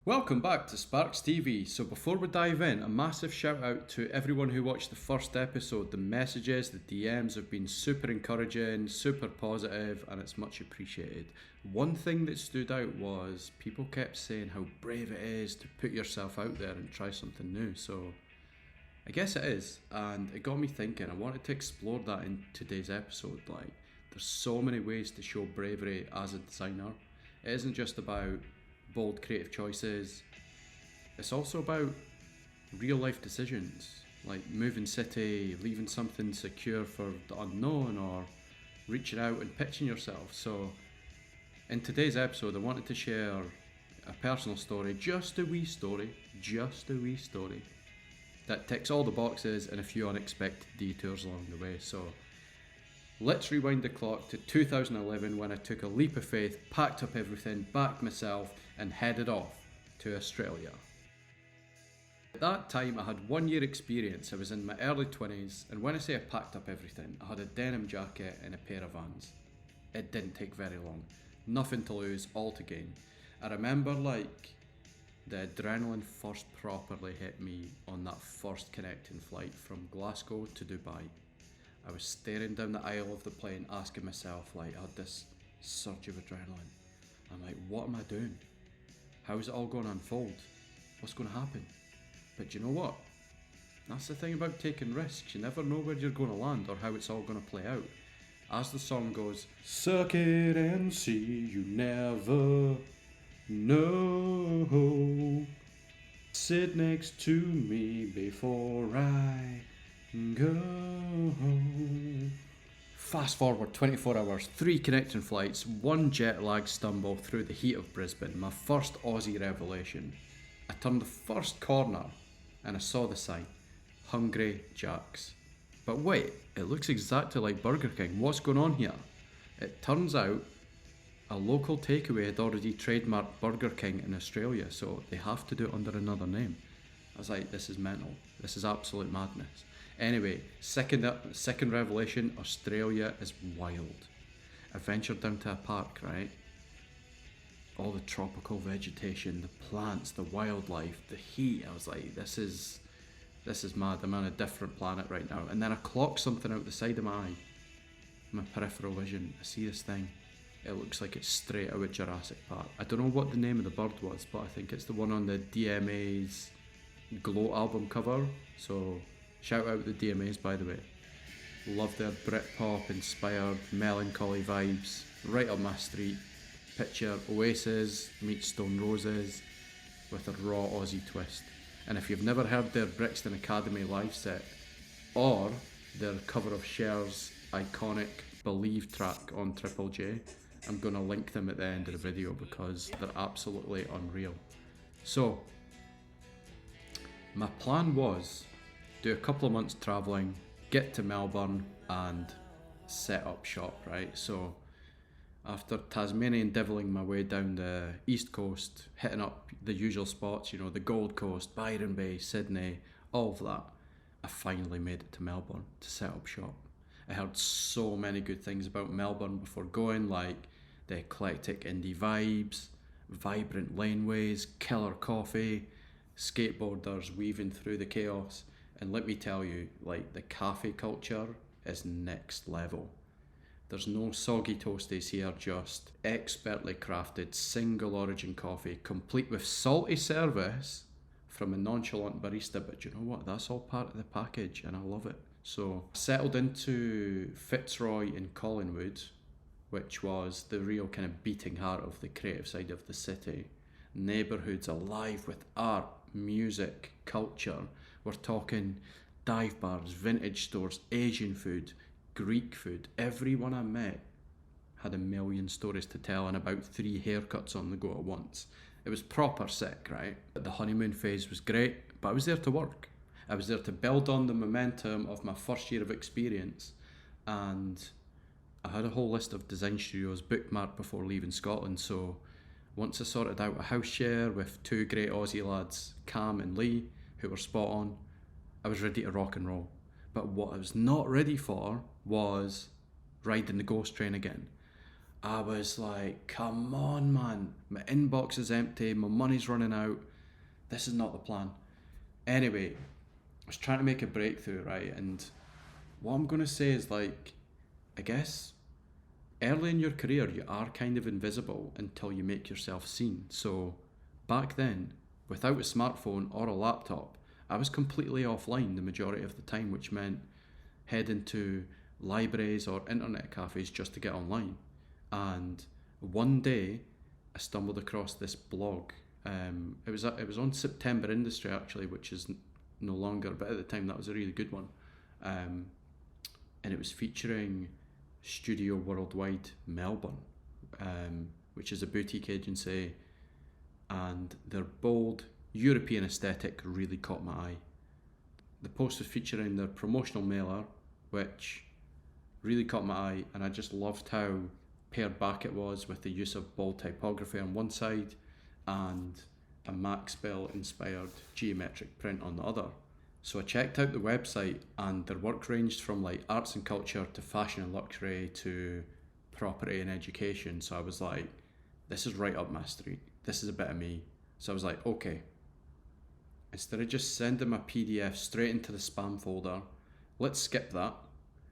Welcome back to Sparks TV. So before we dive in, a massive shout out to everyone who watched the first episode. The messages, the DMs have been super encouraging, super positive, and it's much appreciated. One thing that stood out was people kept saying how brave it is to put yourself out there and try something new. So I guess it is, and it got me thinking. I wanted to explore that in today's episode. Like, there's so many ways to show bravery as a designer. It isn't just about bold creative choices. It's also about real life decisions, like moving city, leaving something secure for the unknown, or reaching out and pitching yourself. So in today's episode I wanted to share a personal story, just a wee story that ticks all the boxes and a few unexpected detours along the way. So let's rewind the clock to 2011 when I took a leap of faith, packed up everything, backed myself, and headed off to Australia. At that time, I had 1 year experience. I was in my early 20s, and when I say I packed up everything, I had a denim jacket and a pair of Vans. It didn't take very long. Nothing to lose, all to gain. I remember the adrenaline first properly hit me on that first connecting flight from Glasgow to Dubai. I was staring down the aisle of the plane asking myself, I had this surge of adrenaline. I'm like, what am I doing? How is it all going to unfold? What's going to happen? But you know what? That's the thing about taking risks. You never know where you're going to land or how it's all going to play out. As the song goes, suck it and see, you never know. Sit next to me before I go. Fast forward 24 hours, 3 connecting flights, 1 jet lag stumble through the heat of Brisbane, my first Aussie revelation. I turned the first corner and I saw the sign, Hungry Jack's. But wait, it looks exactly like Burger King. What's going on here? It turns out a local takeaway had already trademarked Burger King in Australia, so they have to do it under another name. I was like, this is mental. This is absolute madness. Anyway, second revelation, Australia is wild. I ventured down to a park, right? All the tropical vegetation, the plants, the wildlife, the heat. I was like, this is mad. I'm on a different planet right now. And then I clocked something out the side of my eye, my peripheral vision. I see this thing. It looks like it's straight out of Jurassic Park. I don't know what the name of the bird was, but I think it's the one on the DMA's Glow album cover. So shout out the DMAs, by the way. Love their Britpop inspired melancholy vibes. Right up my street. Picture Oasis meets Stone Roses with a raw Aussie twist. And if you've never heard their Brixton Academy live set or their cover of Cher's iconic Believe track on Triple J, I'm going to link them at the end of the video because they're absolutely unreal. So my plan was do a couple of months travelling, get to Melbourne and set up shop, right? So after Tasmanian deviling my way down the east coast, hitting up the usual spots, the Gold Coast, Byron Bay, Sydney, all of that, I finally made it to Melbourne to set up shop. I heard so many good things about Melbourne before going, like the eclectic indie vibes, vibrant laneways, killer coffee, skateboarders weaving through the chaos. And let me tell you, the cafe culture is next level. There's no soggy toasties here, just expertly crafted single origin coffee, complete with salty service from a nonchalant barista. But you know what? That's all part of the package and I love it. So settled into Fitzroy in Collingwood, which was the real kind of beating heart of the creative side of the city. Neighbourhoods alive with art, music, culture. We're talking dive bars, vintage stores, Asian food, Greek food. Everyone I met had a million stories to tell and about 3 haircuts on the go at once. It was proper sick, right? The honeymoon phase was great, but I was there to work. I was there to build on the momentum of my first year of experience, and I had a whole list of design studios bookmarked before leaving Scotland. So once I sorted out a house share with 2 great Aussie lads, Cam and Lee, who were spot on, I was ready to rock and roll. But what I was not ready for was riding the ghost train again. I was like, come on, man. My inbox is empty. My money's running out. This is not the plan. Anyway, I was trying to make a breakthrough, right? And what I'm going to say is like, I guess early in your career, you are kind of invisible until you make yourself seen. So back then, without a smartphone or a laptop, I was completely offline the majority of the time, which meant heading to libraries or internet cafes just to get online. And one day, I stumbled across this blog. It was on September Industry actually, which is no longer, but at the time that was a really good one. Um, and it was featuring Studio Worldwide Melbourne, which is a boutique agency, and their bold European aesthetic really caught my eye. The post was featuring their promotional mailer, which really caught my eye, and I just loved how pared back it was with the use of bold typography on one side and a Maxwell inspired geometric print on the other. So I checked out the website, and their work ranged from like arts and culture to fashion and luxury to property and education. So I was like, this is right up my street. This is a bit of me. So I was like, okay, instead of just sending my PDF straight into the spam folder, let's skip that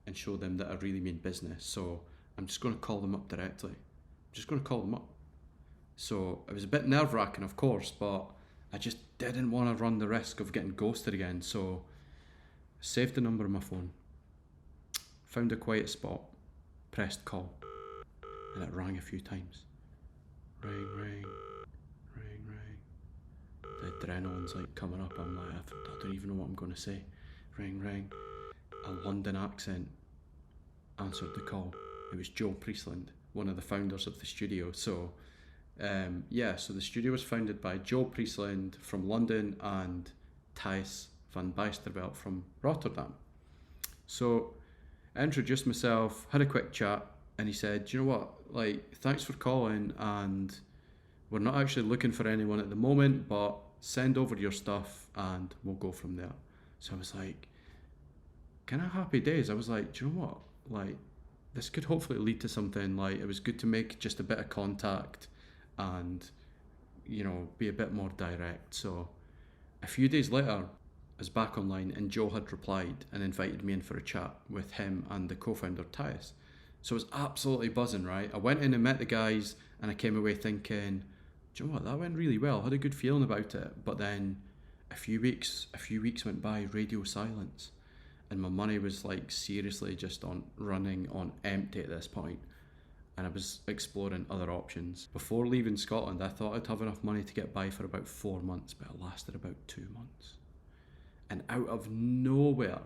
and show them that I really mean business. So I'm just going to call them up directly. I'm just going to call them up. So it was a bit nerve-wracking, of course, but I just didn't want to run the risk of getting ghosted again. So I saved the number on my phone, found a quiet spot, pressed call, and it rang a few times. Ring, ring, ring, ring. The adrenaline's like coming up. I'm like, I don't even know what I'm going to say. Ring, ring. A London accent answered the call. It was Joe Priestland, one of the founders of the studio. So so the studio was founded by Joe Priestland from London and Thijs van Bijsterveld from Rotterdam. So I introduced myself, had a quick chat, and he said, you know what, like, thanks for calling, and we're not actually looking for anyone at the moment, but send over your stuff and we'll go from there. So I was like, kind of happy days. I was like, do you know what, like, this could hopefully lead to something. Like, it was good to make just a bit of contact and, you know, be a bit more direct. So a few days later, I was back online, and Joe had replied and invited me in for a chat with him and the co-founder Thijs. So I was absolutely buzzing, right? I went in and met the guys, and I came away thinking, do you know what, that went really well. I had a good feeling about it. But then a few weeks went by, radio silence, and my money was like seriously just on running on empty at this point. And I was exploring other options. Before leaving Scotland, I thought I'd have enough money to get by for about 4 months, but it lasted about 2 months. And out of nowhere,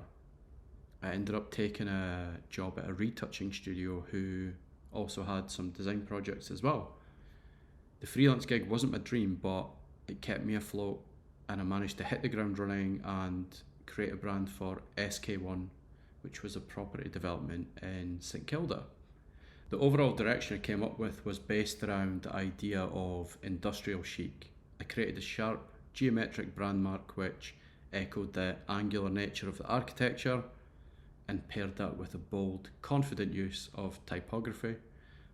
I ended up taking a job at a retouching studio who also had some design projects as well. The freelance gig wasn't my dream, but it kept me afloat, and I managed to hit the ground running and create a brand for SK1, which was a property development in St Kilda. The overall direction I came up with was based around the idea of industrial chic. I created a sharp, geometric brand mark which echoed the angular nature of the architecture, and paired that with a bold, confident use of typography,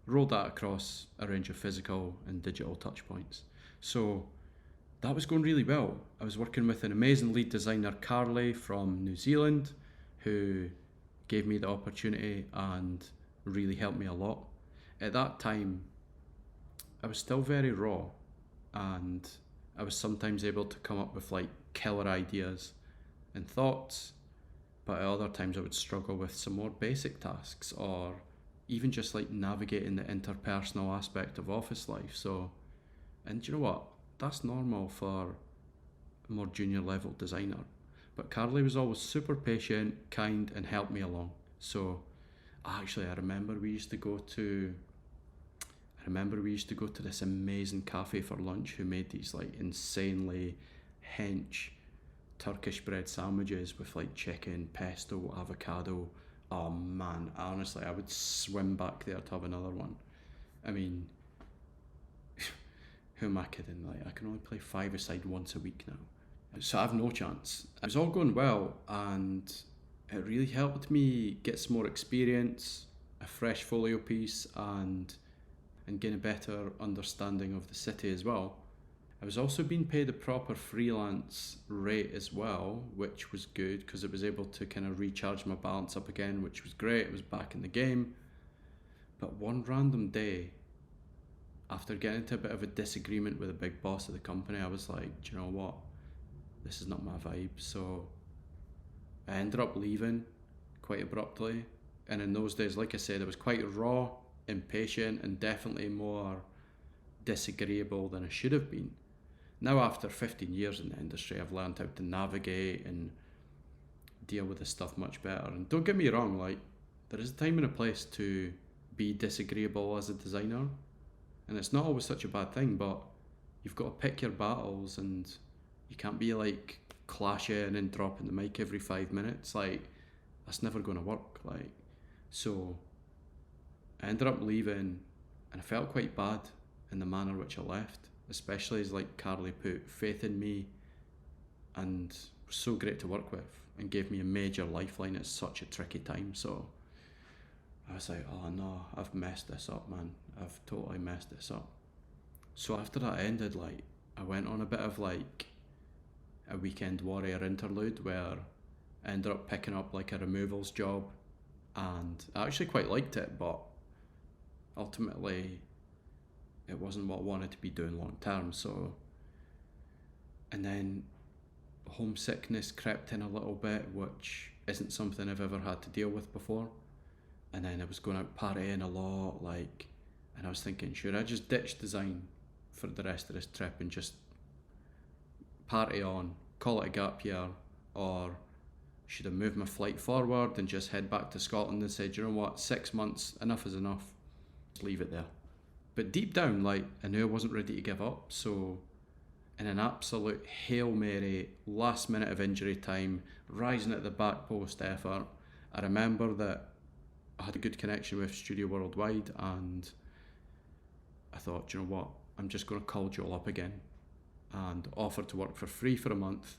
rolled that across a range of physical and digital touchpoints. So that was going really well. I was working with an amazing lead designer, Carly from New Zealand, who gave me the opportunity and really helped me a lot. At that time, I was still very raw, and I was sometimes able to come up with like killer ideas and thoughts, but at other times I would struggle with some more basic tasks, or even just like navigating the interpersonal aspect of office life. So, and you know what? That's normal for a more junior level designer. But Carly was always super patient, kind, and helped me along. So I remember we used to go to this amazing cafe for lunch who made these like insanely hench Turkish bread sandwiches with like chicken, pesto, avocado. Oh man, honestly, I would swim back there to have another one. I mean, who am I kidding? Like, I can only play five-a-side once a week now. So I have no chance. It was all going well, and it really helped me get some more experience, a fresh folio piece, and and gain a better understanding of the city as well. I was also being paid a proper freelance rate as well, which was good because it was able to kind of recharge my balance up again, which was great. It was back in the game. But one random day, after getting into a bit of a disagreement with a big boss of the company, I was like, do you know what? This is not my vibe. So I ended up leaving quite abruptly. And in those days, like I said, it was quite raw, impatient, and definitely more disagreeable than I should have been. Now, after 15 years in the industry, I've learned how to navigate and deal with this stuff much better. And don't get me wrong, like, there is a time and a place to be disagreeable as a designer. And it's not always such a bad thing, but you've got to pick your battles, and you can't be like clashing and dropping the mic every 5 minutes. Like, that's never going to work. Like, so I ended up leaving, and I felt quite bad in the manner which I left, especially as like Carly put faith in me and was so great to work with and gave me a major lifeline at such a tricky time. So I was like, oh no, I've messed this up, man. I've totally messed this up. So after that ended, like, I went on a bit of like a weekend warrior interlude where I ended up picking up like a removals job, and I actually quite liked it, but ultimately it wasn't what I wanted to be doing long term. So, and then homesickness crept in a little bit, which isn't something I've ever had to deal with before. And then I was going out partying a lot, like, and I was thinking, should I just ditch design for the rest of this trip and just party on, call it a gap year, or should I move my flight forward and just head back to Scotland and say, do you know what, 6 months, enough is enough, just leave it there. But deep down, like, I knew I wasn't ready to give up. So in an absolute Hail Mary, last minute of injury time, rising at the back post effort, I remember that I had a good connection with Studio Worldwide, and I thought, do you know what, I'm just going to call Joel up again and offer to work for free for a month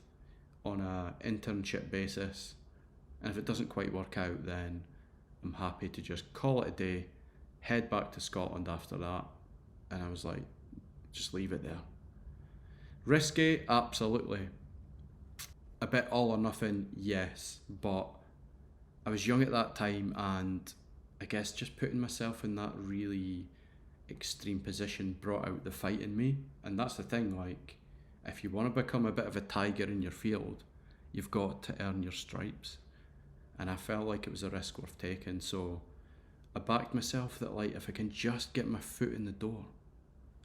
on a internship basis. And if it doesn't quite work out, then I'm happy to just call it a day, head back to Scotland after that. And I was like, just leave it there. Risky, absolutely. A bit all or nothing, yes, but I was young at that time, and I guess just putting myself in that really extreme position brought out the fight in me. And that's the thing, like, if you want to become a bit of a tiger in your field, you've got to earn your stripes. And I felt like it was a risk worth taking, so I backed myself that, like, if I can just get my foot in the door,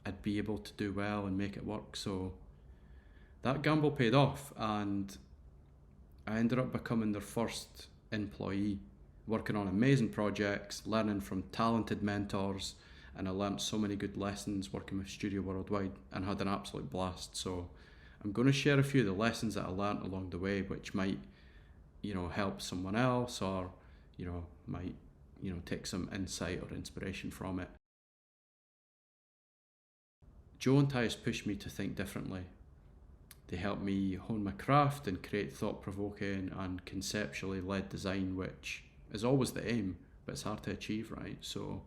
I'd be able to do well and make it work. So that gamble paid off, and I ended up becoming their first employee, working on amazing projects, learning from talented mentors, and I learned so many good lessons working with Studio Worldwide and had an absolute blast. So I'm going to share a few of the lessons that I learned along the way, which might, help someone else, or, might, take some insight or inspiration from it. Joe and Tyus pushed me to think differently. They helped me hone my craft and create thought-provoking and conceptually led design, which is always the aim, but it's hard to achieve, right? So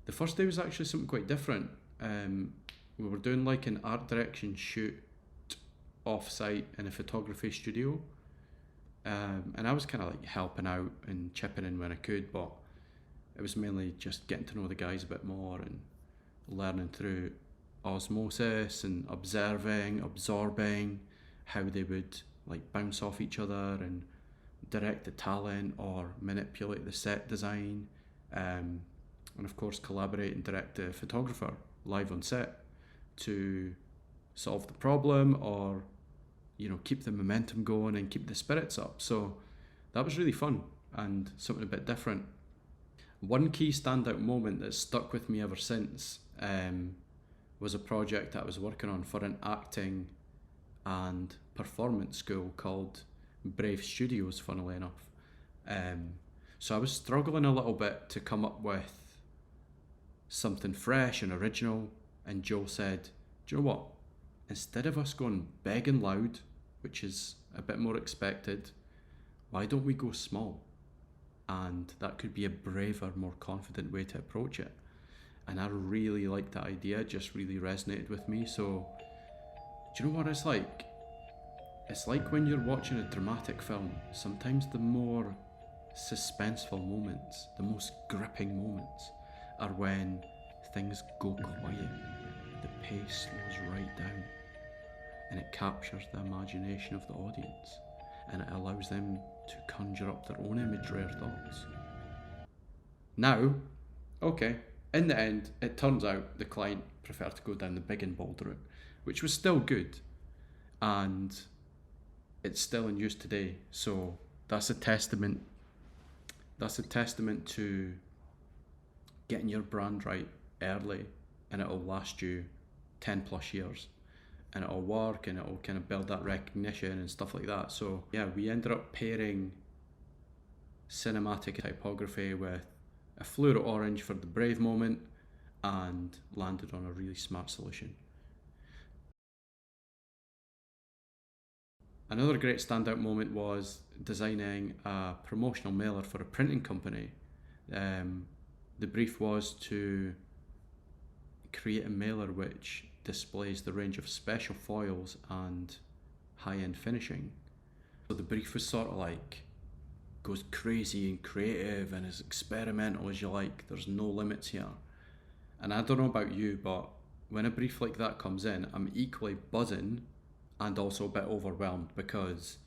the first day was actually something quite different. We were doing like an art direction shoot off-site in a photography studio. And I was kind of like helping out and chipping in when I could, but it was mainly just getting to know the guys a bit more and learning through osmosis and absorbing how they would like bounce off each other and direct the talent or manipulate the set design, and of course collaborate and direct the photographer live on set to solve the problem or keep the momentum going and keep the spirits up. So that was really fun and something a bit different. One key standout moment that's stuck with me ever since was a project that I was working on for an acting and performance school called Brave Studios, funnily enough. So I was struggling a little bit to come up with something fresh and original, and Joe said, do you know what? Instead of us going big and loud, which is a bit more expected, why don't we go small? And that could be a braver, more confident way to approach it. And I really liked that idea, it just really resonated with me. So, do you know what it's like? It's like when you're watching a dramatic film, sometimes the more suspenseful moments, the most gripping moments, are when things go quiet, the pace slows right down, and it captures the imagination of the audience, and it allows them to conjure up their own imagery or thoughts. Now, okay, in the end, it turns out the client preferred to go down the big and bold route, which was still good, and it's still in use today. So that's a testament. That's a testament to getting your brand right early, and it'll last you 10 plus years, and it'll work, and it'll kind of build that recognition and stuff like that. So yeah, we ended up pairing cinematic typography with a fluoro orange for the brave moment, and landed on a really smart solution. Another great standout moment was designing a promotional mailer for a printing company. The brief was to create a mailer which displays the range of special foils and high-end finishing. So the brief was sort of like, goes crazy and creative and as experimental as you like. There's no limits here. And I don't know about you, but when a brief like that comes in, I'm equally buzzing and also a bit overwhelmed, because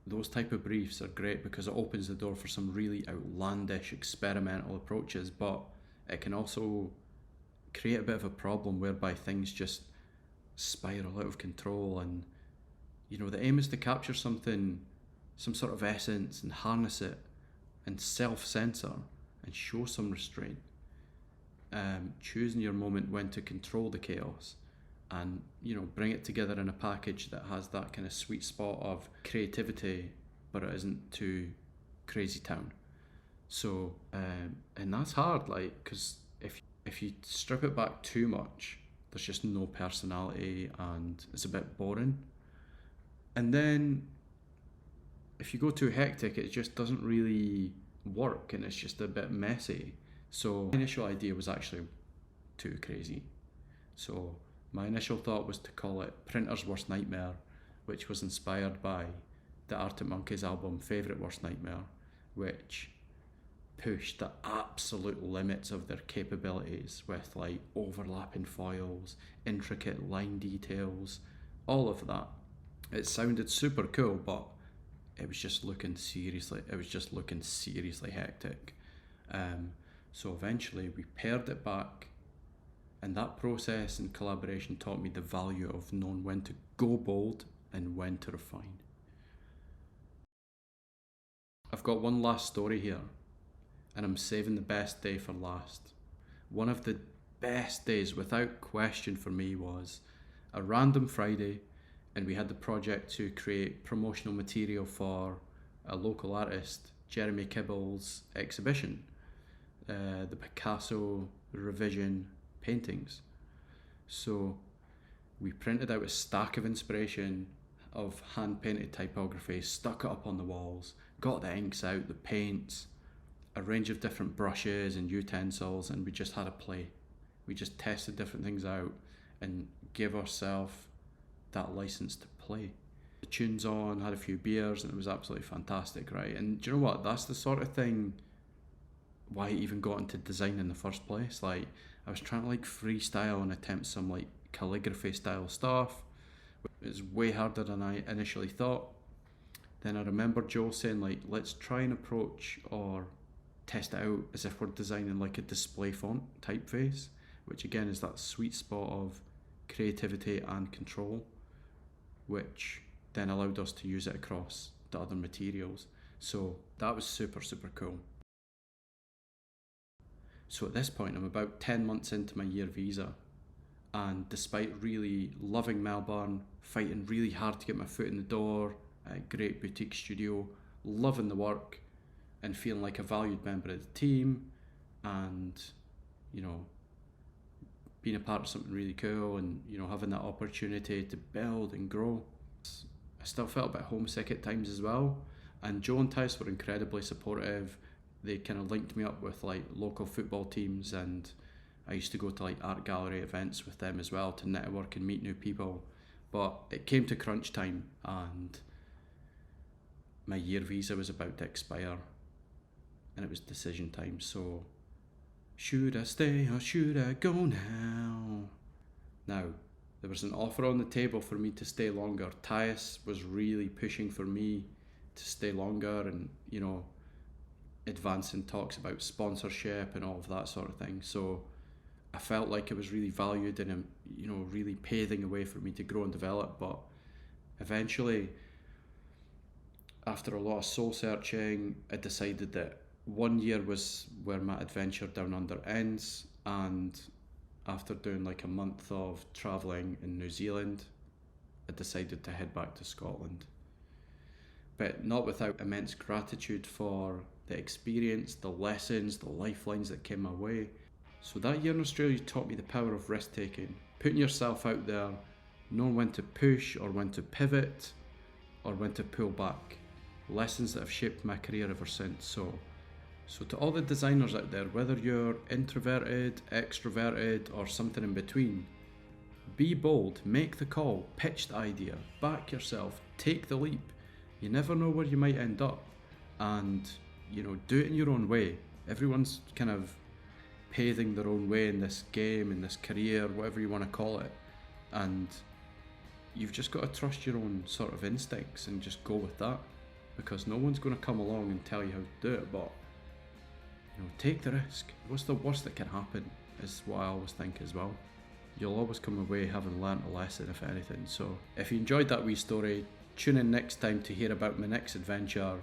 those type of briefs are great because it opens the door for some really outlandish experimental approaches, but it can also create a bit of a problem whereby things just spiral out of control. And you know, the aim is to capture something, some sort of essence, and harness it and self-censor and show some restraint. Choosing your moment when to control the chaos, and you know, bring it together in a package that has that kind of sweet spot of creativity, but it isn't too crazy town. So and that's hard, like, because if you strip it back too much, there's just no personality and it's a bit boring. And then if you go too hectic, it just doesn't really work, and it's just a bit messy. So my initial idea was actually too crazy. So my initial thought was to call it Printer's Worst Nightmare, which was inspired by the Arctic Monkeys album Favourite Worst Nightmare, which pushed the absolute limits of their capabilities with like overlapping foils, intricate line details, all of that. It sounded super cool, but it was just looking seriously hectic. So eventually we pared it back, and that process and collaboration taught me the value of knowing when to go bold and when to refine. I've got one last story here, and I'm saving the best day for last. One of the best days, without question, for me was a random Friday, and we had the project to create promotional material for a local artist, Jeremy Kibble's exhibition, the Picasso revision paintings. So we printed out a stack of inspiration of hand painted typography, stuck it up on the walls, got the inks out, the paints, a range of different brushes and utensils, and we just had a play. We just tested different things out and gave ourselves that license to play. The tunes on, had a few beers, and it was absolutely fantastic, right? And do you know what? That's the sort of thing why I even got into design in the first place. Like, I was trying to like freestyle and attempt some like calligraphy style stuff. It was way harder than I initially thought. Then I remember Joe saying like, let's try and approach or test it out as if we're designing like a display font typeface, which again is that sweet spot of creativity and control, which then allowed us to use it across the other materials. So that was super cool. So at this point, I'm about 10 months into my year visa, and despite really loving Melbourne, fighting really hard to get my foot in the door, a great boutique studio, loving the work, and feeling like a valued member of the team, and you know, being a part of something really cool, and you know, having that opportunity to build and grow, I still felt a bit homesick at times as well. And Joe and Tice were incredibly supportive, they kind of linked me up with like local football teams, and I used to go to like art gallery events with them as well to network and meet new people. But it came to crunch time and my year visa was about to expire and it was decision time. So should I stay or should I go now? Now, there was an offer on the table for me to stay longer. Tyus was really pushing for me to stay longer and, you know, advancing talks about sponsorship and all of that sort of thing. So I felt like it was really valued and, you know, really paving the way for me to grow and develop. But eventually, after a lot of soul searching, I decided that 1 year was where my adventure down under ends, and after doing like a month of travelling in New Zealand, I decided to head back to Scotland. But not without immense gratitude for the experience, the lessons, the lifelines that came my way. So that year in Australia taught me the power of risk taking, putting yourself out there, knowing when to push or when to pivot or when to pull back. Lessons that have shaped my career ever since. So to all the designers out there, whether you're introverted, extroverted, or something in between, be bold, make the call, pitch the idea, back yourself, take the leap. You never know where you might end up, and, you know, do it in your own way. Everyone's kind of paving their own way in this game, in this career, whatever you want to call it, and you've just got to trust your own sort of instincts and just go with that, because no one's going to come along and tell you how to do it. But, you know, take the risk. What's the worst that can happen is what I always think as well. You'll always come away having learnt a lesson, if anything. So if you enjoyed that wee story, tune in next time to hear about my next adventure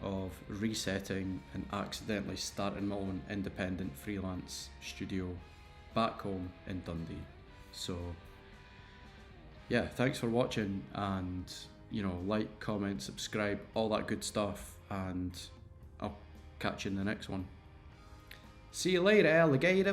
of resetting and accidentally starting my own independent freelance studio back home in Dundee. So yeah, thanks for watching, and, you know, like, comment, subscribe, all that good stuff, and I'll catch you in the next one. See you later, alligator.